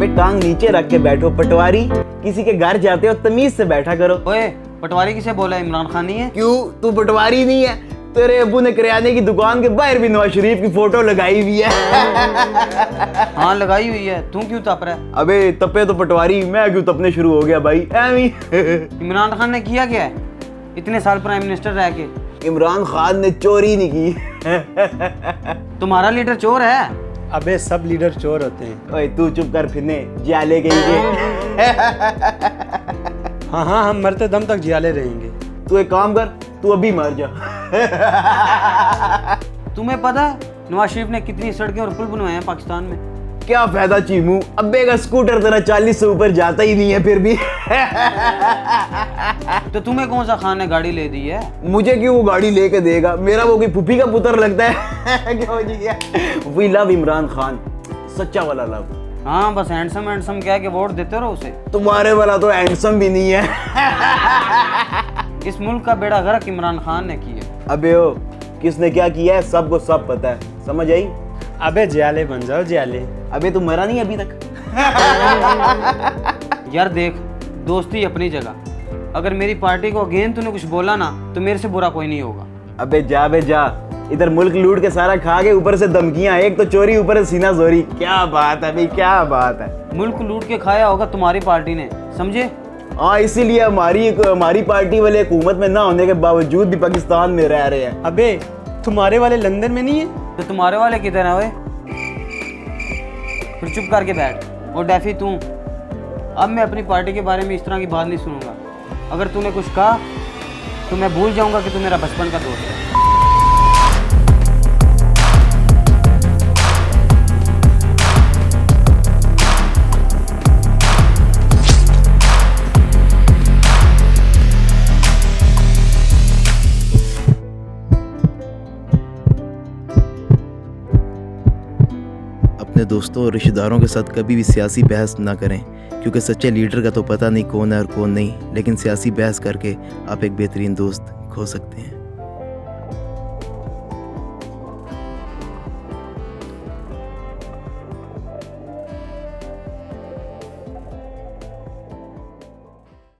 अबे टांग नीचे रख के बैठो पटवारी, किसी के घर जाते हो तमीज से बैठा करो। ओए पटवारी किसे बोला, इमरान खान नहीं है? क्यों, तू पटवारी नहीं है? तेरे अब्बू ने किराने की दुकान के बाहर भी नवाज शरीफ की फोटो लगाई हुई है। हाँ लगाई हुई है, तू क्यों तप रहा है? अबे तपे तो पटवारी, मैं क्यों तपने शुरू हो गया भाई एवी। इमरान खान ने किया क्या है इतने साल प्राइम मिनिस्टर रह के? इमरान खान ने चोरी नहीं की। तुम्हारा लीडर चोर है? अबे सब लीडर चोर होते हैं। ओए तू चुप कर, फिरने जाले कहीं के। हाँ हाँ, हम मरते दम तक जियाले रहेंगे। तू एक काम कर, तू अभी मर जा। तुम्हें पता है नवाज शरीफ ने कितनी सड़कें और पुल बनवाए हैं पाकिस्तान में? क्या फायदा चीमू, अब्बे का स्कूटर तेरा 40 से ऊपर जाता ही नहीं है फिर भी। तो तुम्हें कौन सा खान ने गाड़ी ले दी है? मुझे क्यों वो गाड़ी लेके देगा, मेरा वो कोई फूफी का पुत्र लगता है। क्या हो जी, वी लव इमरान खान, सच्चा वाला लव। हाँ बस हैंडसम हैंडसम कह के वोट देते रहो उसे। तुम्हारे वाला तो हैंडसम भी नहीं है। इस मुल्क का बेड़ा गर्क इमरान खान ने किया। अबे ओ, किसने क्या किया है सबको सब पता है, समझ आई? अबे जियाले बन जाओ जियाले। अबे तू मरा नहीं अभी तक? यार देख, दोस्ती अपनी जगह, अगर मेरी पार्टी को अगेन तूने कुछ बोला ना तो मेरे से बुरा कोई नहीं होगा। अबे जा बे जा, इधर मुल्क लूट के सारा खा के ऊपर से धमकियां, एक तो चोरी ऊपर से सीना जोरी। क्या बात है भाई, क्या बात है। मुल्क लूट के खाया होगा तुम्हारी पार्टी ने, समझे? हाँ इसीलिए हमारी पार्टी वाले हुकूमत में ना होने के बावजूद भी पाकिस्तान में रह रहे हैं। अबे तुम्हारे वाले लंदन में नहीं है? तो तुम्हारे वाले किधर है? फिर चुप करके बैठ। और डैफी तू, अब मैं अपनी पार्टी के बारे में इस तरह की बात नहीं सुनूंगा। अगर तूने कुछ कहा तो मैं भूल जाऊंगा कि तू मेरा बचपन का दोस्त है। अपने दोस्तों और रिश्तेदारों के साथ कभी भी सियासी बहस ना करें, क्योंकि सच्चे लीडर का तो पता नहीं कौन है और कौन नहीं, लेकिन सियासी बहस करके आप एक बेहतरीन दोस्त खो सकते हैं।